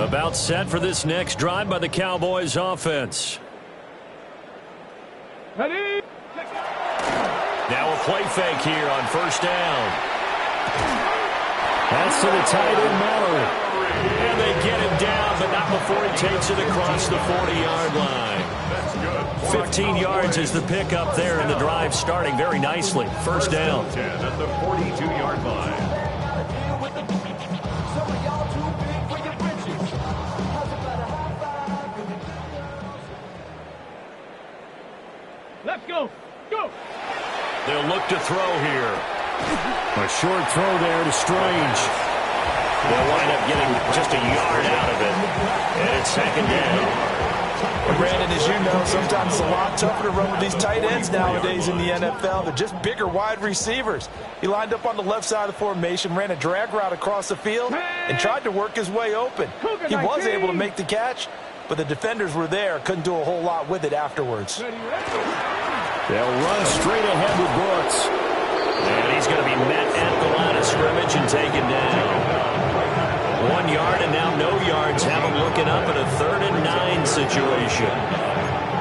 About set for this next drive by the Cowboys offense. Ready? Now a play fake here on first down. That's to the tight end, Mallory. And they get him down, but not before he takes it across the 40-yard line. 15 yards is the pickup there, and the drive starting very nicely. First down. At the 42-yard line. Let's go. Go. They'll look to throw here. A short throw there to Strange. They'll wind up getting just a yard out of it. And it's second down. Brandon, as you know, sometimes it's a lot tougher to run with these tight ends nowadays in the NFL. They're just bigger wide receivers. He lined up on the left side of the formation, ran a drag route across the field, and tried to work his way open. He was able to make the catch, but the defenders were there, couldn't do a whole lot with it afterwards. They'll run straight ahead with Brooks. And he's going to be met at the line of scrimmage and taken down. 1 yard and now no yards. Have him looking up at a 3rd and 9 situation.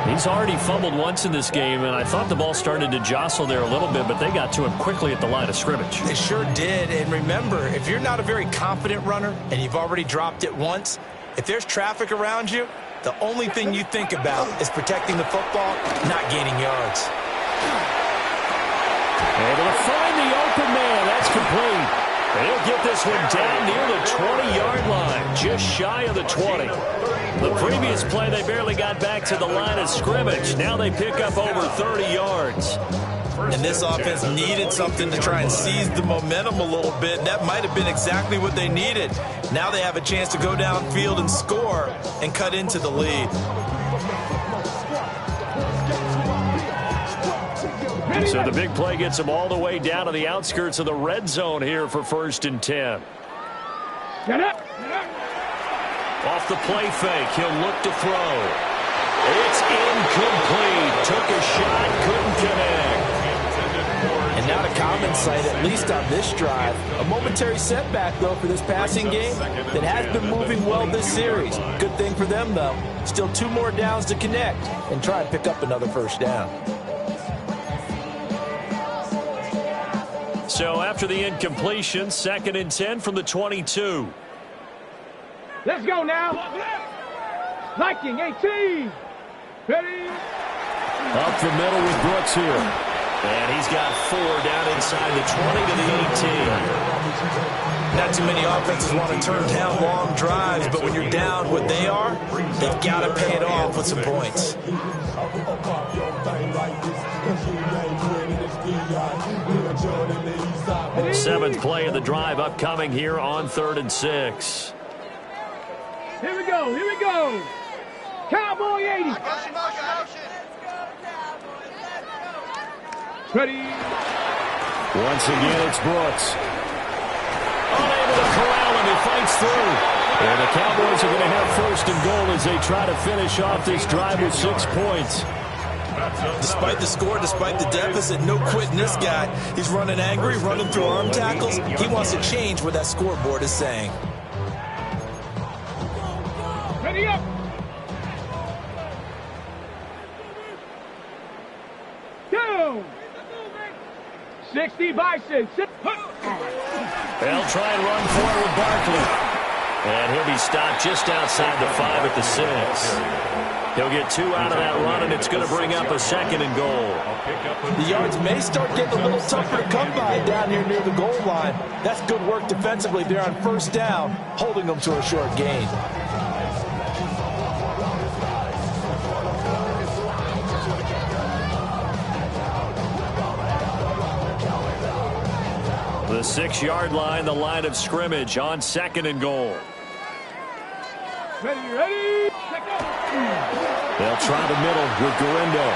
He's already fumbled once in this game, and I thought the ball started to jostle there a little bit, but they got to him quickly at the line of scrimmage. They sure did. And remember, if you're not a very confident runner and you've already dropped it once, if there's traffic around you, the only thing you think about is protecting the football, not gaining yards. Able to find the open man. That's complete. They'll get this one down near the 20-yard line, just shy of the 20. The previous play, they barely got back to the line of scrimmage. Now they pick up over 30 yards. And this offense needed something to try and seize the momentum a little bit. That might have been exactly what they needed. Now they have a chance to go downfield and score and cut into the lead. So the big play gets him all the way down to the outskirts of the red zone here for 1st and 10. Get up. Off the play fake, he'll look to throw. It's incomplete. Took a shot, couldn't connect. And not a common sight, at least on this drive. A momentary setback, though, for this passing game that has been moving well this series. Good thing for them, though. Still 2 more downs to connect and try and pick up another first down. So after the incompletion, 2nd and 10 from the 22. Let's go now. Liking 18. Ready? Up the middle with Brooks here. And he's got 4 down inside the 20 to the 18. Not too many offenses want to turn down long drives, but when you're down what they are, they've got to pay it off with some points. 7th play of the drive upcoming here on 3rd and 6. Here we go. Here we go. Cowboy 80. Ready. Once again, it's Brooks. Unable to corral him. He fights through. And the Cowboys are going to have 1st and goal as they try to finish off this drive with 6 points. Despite the score, despite the deficit, no quitting this guy. He's running angry, running through arm tackles. He wants to change what that scoreboard is saying. Ready up. Go. 60 Bison. They'll try and run forward with Barkley. And he'll be stopped just outside the 5 at the 6. He'll get 2 out of that run, and it's going to bring up a 2nd and goal. The yards may start getting a little tougher to come by down here near the goal line. That's good work defensively there on 1st down, holding them to a short gain. The 6-yard line, the line of scrimmage on 2nd and goal. Ready. They'll try the middle with Garindo.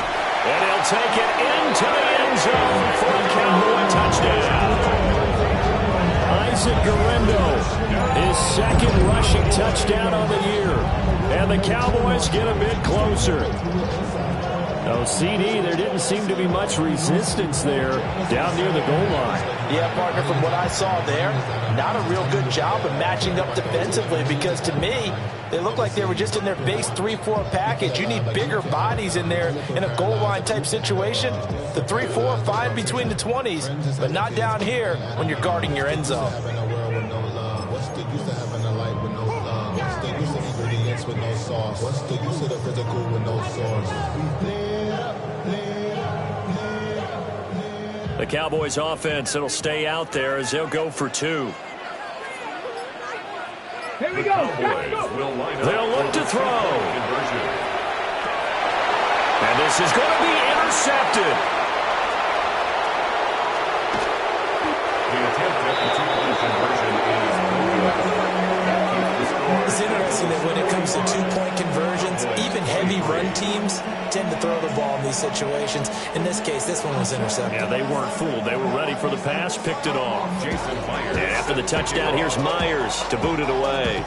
And he'll take it into the end zone for a Cowboy touchdown. Isaac Garindo, his 2nd rushing touchdown on the year. And the Cowboys get a bit closer. No, CD, there didn't seem to be much resistance there down near the goal line. Yeah, partner, from what I saw there, not a real good job of matching up defensively because to me, they look like they were just in their base 3-4 package. You need bigger bodies in there in a goal line type situation. The 3-4 fine between the 20s, but not down here when you're guarding your end zone. With no sauce. What's the use of the physical with no source? The Cowboys offense, it'll stay out there as they'll go for 2. Here we go. They'll look to throw. And this is going to be intercepted. The attempt at the two-point conversion is It's interesting that when it comes to two-point conversions, even heavy run teams tend to throw the ball in these situations. In this case, this one was intercepted. Yeah, they weren't fooled. They were ready for the pass, picked it off. And after the touchdown, here's Myers to boot it away.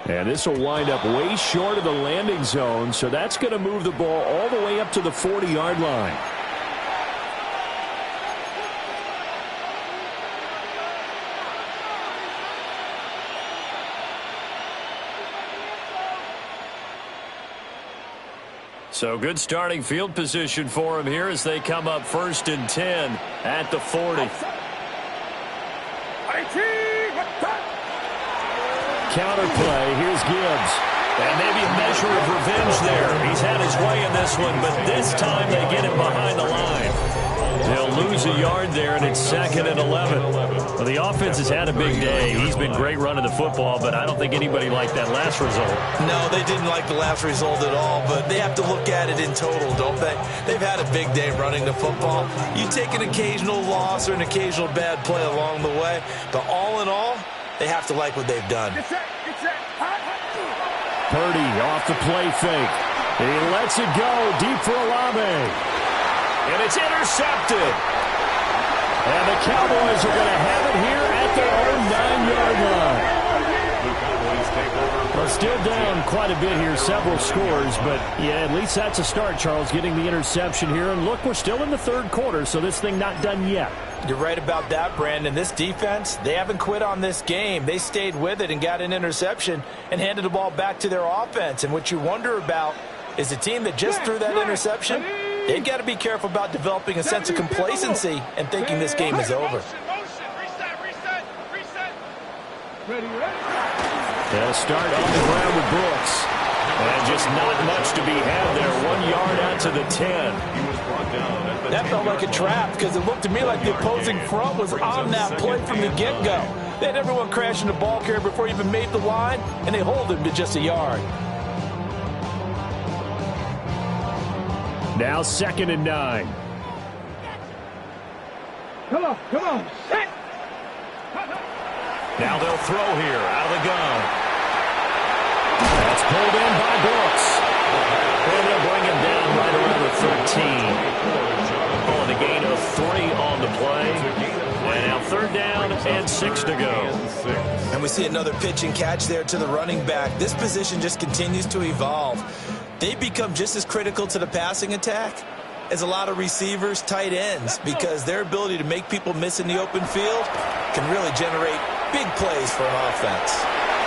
And this will wind up way short of the landing zone, so that's going to move the ball all the way up to the 40-yard line. So good starting field position for him here as they come up 1st and 10 at the 40. Counter play. Here's Gibbs. And maybe a measure of revenge there. He's had his way in this one, but this time they get him behind the line. They'll lose a yard there, and it's 2nd and 11. Well, the offense has had a big day. He's been great running the football, but I don't think anybody liked that last result. No, they didn't like the last result at all, but they have to look at it in total, don't they? They've had a big day running the football. You take an occasional loss or an occasional bad play along the way, but all in all, they have to like what they've done. Purdy off the play fake. He lets it go deep for Olave. And it's intercepted. And the Cowboys are going to have it here at their own 9-yard line. Well, still down quite a bit here, several scores, but yeah, at least that's a start, Charles, getting the interception here. And look, we're still in the 3rd quarter, so this thing not done yet. You're right about that, Brandon. This defense, they haven't quit on this game. They stayed with it and got an interception and handed the ball back to their offense. And what you wonder about is the team that just threw that interception, they've got to be careful about developing a sense of complacency and thinking this game is over. They'll start on the ground with Brooks. And just not much to be had there. 1 yard out to the 10. That felt like a trap because it looked to me like the opposing front was on that play from the get-go. They had everyone crashing the ball carrier before he even made the line, and they hold him to just a yard. Now 2nd and 9. Come on. Set. Now they'll throw here out of the gun. That's pulled in by Brooks. And they'll bring him down right around the 13. On the gain of 3 on the play. And now 3rd down and 6 to go. And we see another pitch and catch there to the running back. This position just continues to evolve. They've become just as critical to the passing attack as a lot of receivers, tight ends, because their ability to make people miss in the open field can really generate big plays for an offense.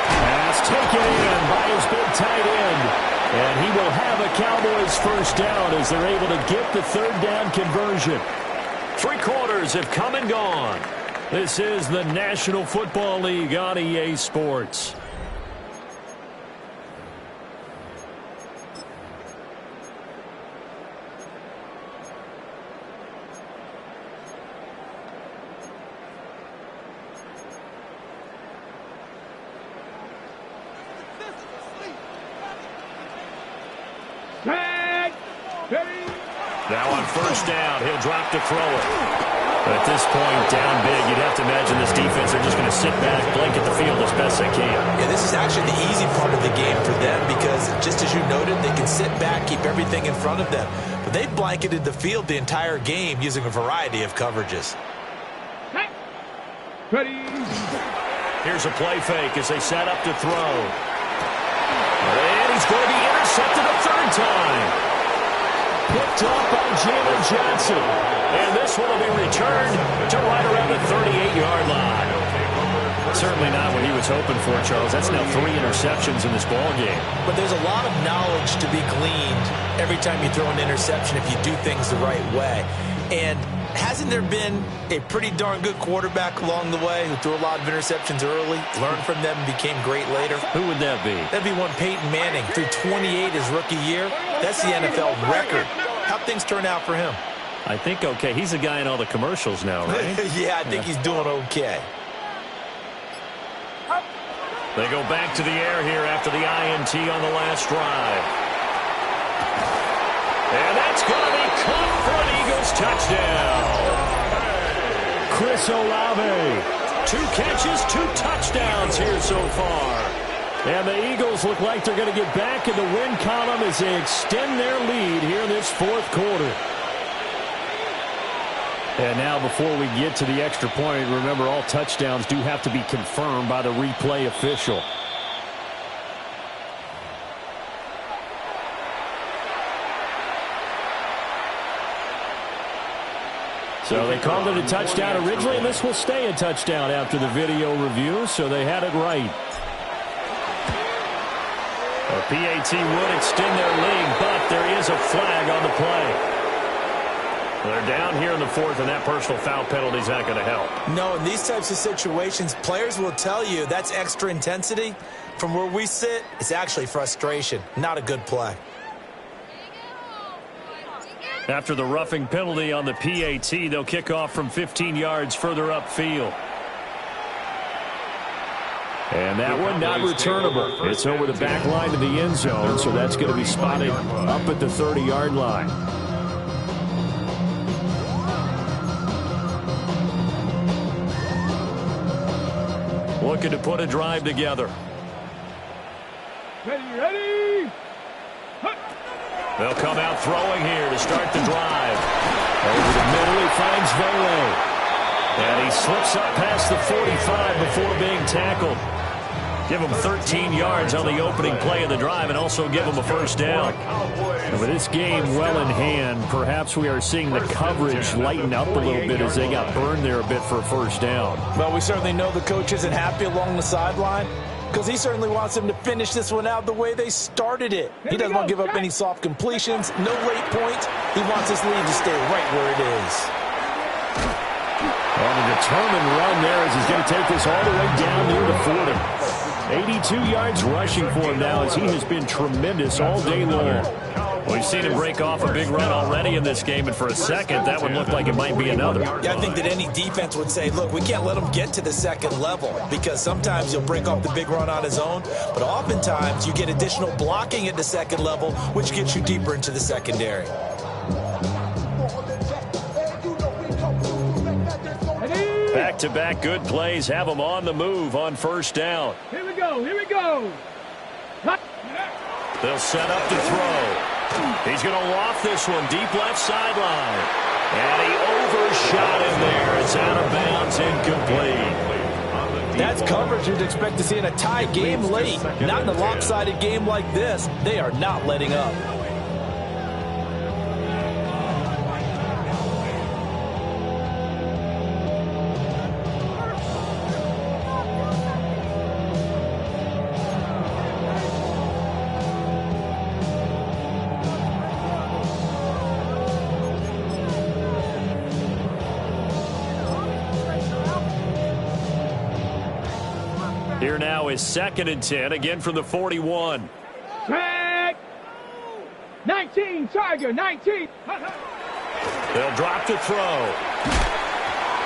Pass taken in by his big tight end. And he will have a Cowboys 1st down as they're able to get the 3rd down conversion. 3 quarters have come and gone. This is the National Football League on EA Sports. Now on 1st down, he'll drop to throw it. But at this point, down big, you'd have to imagine this defense, they're just going to sit back, blanket the field as best they can. Yeah, this is actually the easy part of the game for them because, just as you noted, they can sit back, keep everything in front of them. But they've blanketed the field the entire game using a variety of coverages. Ready. Here's a play fake as they set up to throw. And he's going to be intercepted up the return time. Picked up by Jalen Johnson. And this one will be returned to right around the 38-yard line. Certainly not what he was hoping for, Charles. That's now 3 interceptions in this ballgame. But there's a lot of knowledge to be gleaned every time you throw an interception if you do things the right way. And hasn't there been a pretty darn good quarterback along the way who threw a lot of interceptions early, learned from them, and became great later? Who would that be? That'd be one Peyton Manning. Threw 28 his rookie year. That's the NFL record. How'd things turn out for him? I think okay. He's the guy in all the commercials now, right? Yeah, I think he's doing okay. They go back to the air here after the INT on the last drive. And that's going to be caught for an Eagles touchdown. Chris Olave. 2 catches, 2 touchdowns here so far. And the Eagles look like they're going to get back in the win column as they extend their lead here in this 4th quarter. And now before we get to the extra point, remember all touchdowns do have to be confirmed by the replay official. So they called it a touchdown originally, and this will stay a touchdown after the video review, so they had it right. A PAT would extend their lead, but there is a flag on the play. They're down here in the 4th, and that personal foul penalty is not going to help. No, in these types of situations, players will tell you that's extra intensity. From where we sit, it's actually frustration. Not a good play. After the roughing penalty on the PAT, they'll kick off from 15 yards further upfield. And that one not returnable. It's over the back line to the end zone, so that's going to be spotted up at the 30-yard line. Looking to put a drive together. Ready. They'll come out throwing here to start the drive. Over the middle, he finds Vele. And he slips up past the 45 before being tackled. Give him 13 yards on the opening play of the drive and also give him a first down. And with this game well in hand, perhaps we are seeing the coverage lighten up a little bit as they got burned there a bit for a first down. Well, we certainly know the coach isn't happy along the sideline because he certainly wants them to finish this one out the way they started it. He doesn't want to give up any soft completions, no late points. He wants his lead to stay right where it is. On a determined run there as he's going to take this all the way down near the 40. 82 yards rushing for him now as he has been tremendous all day long. We've seen him break off a big run already in this game, and for a second, that would look like it might be another. Yeah, I think that any defense would say, look, we can't let him get to the second level because sometimes he'll break off the big run on his own, but oftentimes you get additional blocking at the second level, which gets you deeper into the secondary. Back-to-back good plays have them on the move on first down. Here we go. They'll set up to throw. He's going to loft this one deep left sideline. And he overshot him there. It's out of bounds, incomplete. That's coverage you'd expect to see in a tie game late. Not in a lopsided game like this. They are not letting up. Here now is 2nd and 10, again from the 41. Track. 19, Tiger, 19. They'll drop to throw.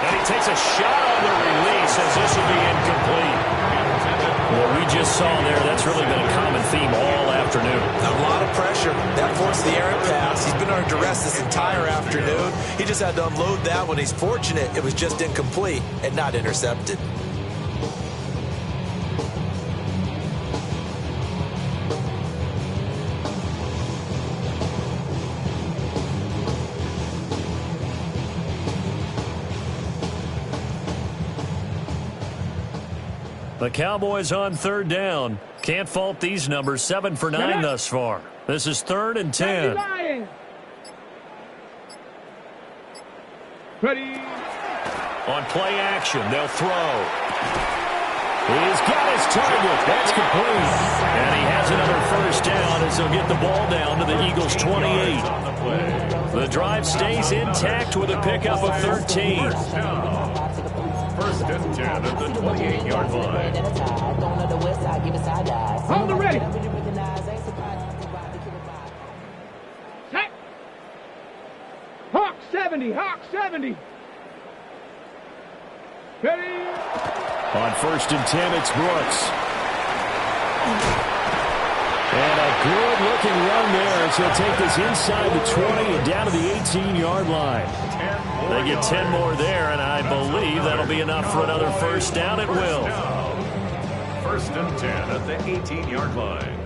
And he takes a shot on the release as this will be incomplete. What we just saw there, that's really been a common theme all afternoon. A lot of pressure. That forced the errant pass. He's been under duress this entire afternoon. He just had to unload that one. He's fortunate it was just incomplete and not intercepted. The Cowboys on 3rd down. Can't fault these numbers. 7 for 9 thus far. This is 3rd and 10. Ready. On play action, they'll throw. He's got his target. That's complete. And he has another first down as they'll get the ball down to the Eagles' 28. The drive stays intact with a pickup of 13. 1st and 10 at the 28-yard line. Hold the ready. Set. Hawk 70. Hawk 70. Ready. On 1st and 10, it's Brooks. And a good-looking run there as he'll take this inside the 20 and down to the 18-yard line. They get 10 more there, and I believe that'll be enough for another first down. It will. 1st and 10 at the 18-yard line.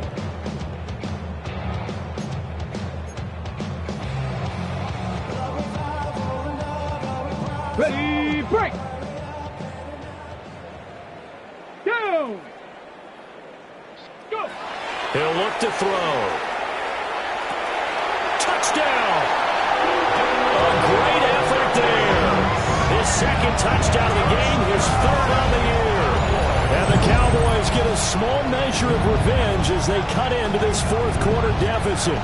Ready, break. Down. Go. He'll look to throw. Touchdown. A great effort there. His 2nd touchdown of the game, his 3rd on the year. And the Cowboys get a small measure of revenge as they cut into this 4th quarter deficit.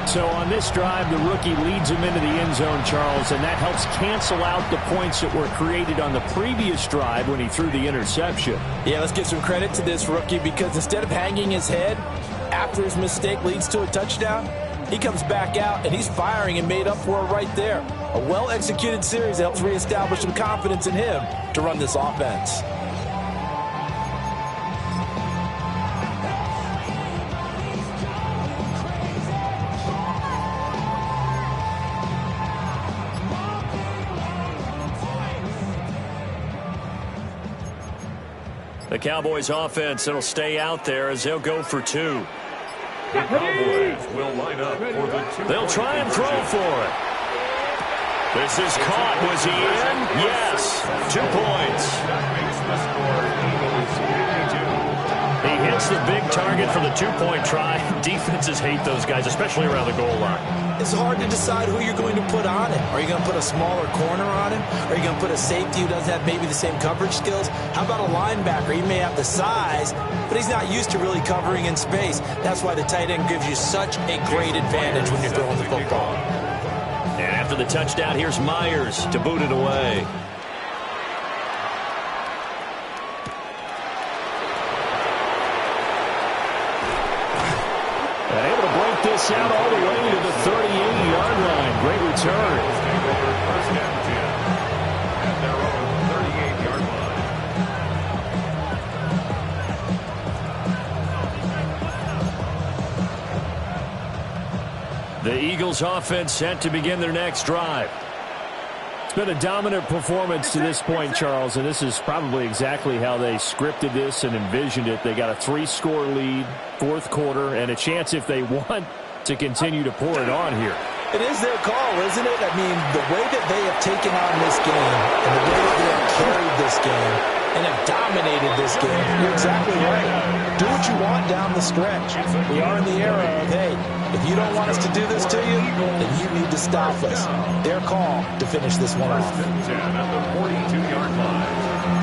So on this drive, the rookie leads him into the end zone, Charles, and that helps cancel out the points that were created on the previous drive when he threw the interception. Yeah, let's give some credit to this rookie because instead of hanging his head after his mistake leads to a touchdown, he comes back out and he's firing and made up for it right there. A well-executed series that helps reestablish some confidence in him to run this offense. The Cowboys offense, it'll stay out there as they'll go for 2. The Cowboys will line up for the 2. They'll try and throw for it. This is caught. Was he in? Yes. 2 points. That makes the score Eagles 52. He hits the big target for the 2-point try. Defenses hate those guys, especially around the goal line. It's hard to decide who you're going to put on him. Are you going to put a smaller corner on him? Are you going to put a safety who doesn't have maybe the same coverage skills? How about a linebacker? He may have the size, but he's not used to really covering in space. That's why the tight end gives you such a great advantage when you're throwing the football. And after the touchdown, here's Myers to boot it away. And able to break this out all the way to the 38-yard line. Great return. First and 10 at their own 38-yard line. The Eagles offense set to begin their next drive. It's been a dominant performance to this point, Charles, and this is probably exactly how they scripted this and envisioned it. They got a 3-score lead, 4th quarter, and a chance if they want to continue to pour it on here. It is their call, isn't it? I mean, the way that they have taken on this game and the way that they have carried this game and have dominated this game, you're exactly right. Do what you want down the stretch. We are in the era of, hey, if you don't want us to do this to you, then you need to stop us. Their call to finish this one off. First and 10 at the 42-yard line.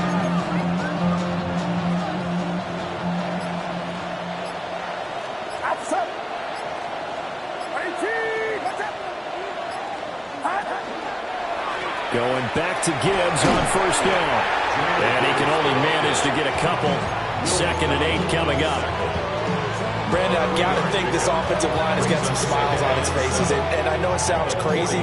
Going back to Gibbs on 1st down. And he can only manage to get a couple. 2nd and 8 coming up. Brandon, I've got to think this offensive line has got some smiles on its faces. And I know it sounds crazy,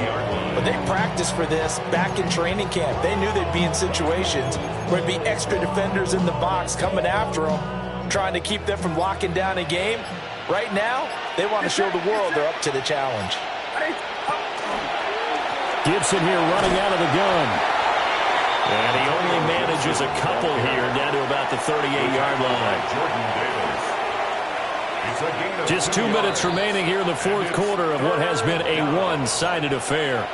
but they practiced for this back in training camp. They knew they'd be in situations where there'd be extra defenders in the box coming after them, trying to keep them from locking down a game. Right now, they want to show the world they're up to the challenge. Gibson here running out of the gun. And he only manages a couple here down to about the 38-yard line. Just 2 minutes remaining here in the 4th quarter of what has been a one-sided affair.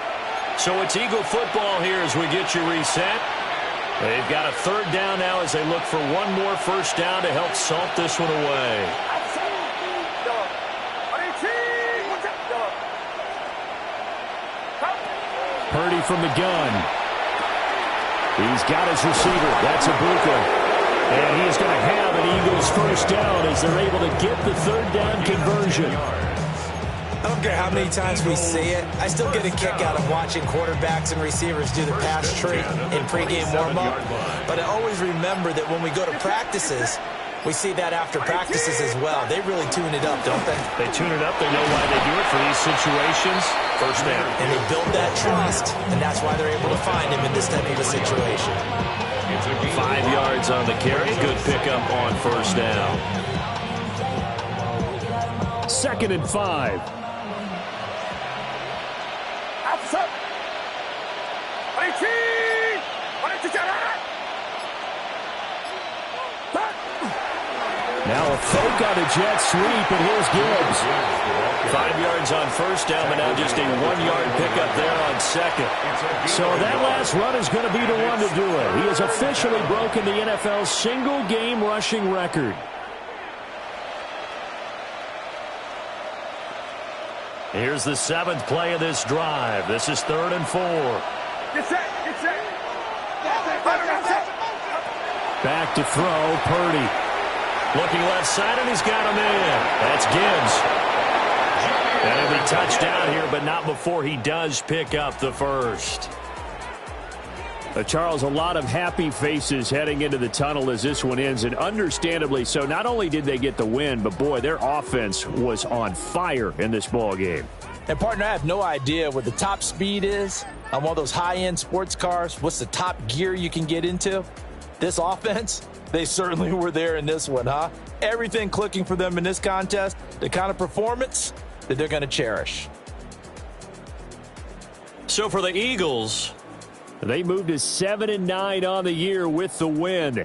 So it's Eagle football here as we get you reset. They've got a 3rd down now as they look for one more first down to help salt this one away. Purdy from the gun. He's got his receiver. That's Ibuka. And he is going to have an Eagles first down as they're able to get the third down conversion. I don't care how many times we see it. I still get a kick out of watching quarterbacks and receivers do the pass tree in pregame warm-up. But I always remember that when we go to practices, we see that after practices as well. They really tune it up, don't they? They tune it up. They know why they do it for these situations. First down. And they build that trust, and that's why they're able to find him in this type of a situation. 5 yards on the carry. Good pickup on first down. 2nd and 5. Now a fake on a jet sweep, and here's Gibbs. 5 yards on first down, but now just a 1-yard pickup there on second. So that last run is going to be the one to do it. He has officially broken the NFL's single-game rushing record. Here's the 7th play of this drive. This is 3rd and 4. Get set. Get set. Back to throw, Purdy. Looking left side, and he's got him in. That's Gibbs. And it'll be touchdown here, but not before he does pick up the first. Charles, a lot of happy faces heading into the tunnel as this one ends, and understandably so. Not only did they get the win, but, boy, their offense was on fire in this ball game. And, partner, I have no idea what the top speed is on one of those high-end sports cars. What's the top gear you can get into? This offense, they certainly were there in this one, huh? Everything clicking for them in this contest, the kind of performance that they're going to cherish. So for the Eagles, they moved to 7-9 on the year with the win.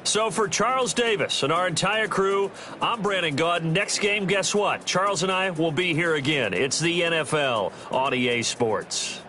So for Charles Davis and our entire crew, I'm Brandon Gaudin. Next game, guess what? Charles and I will be here again. It's the NFL on EA Sports.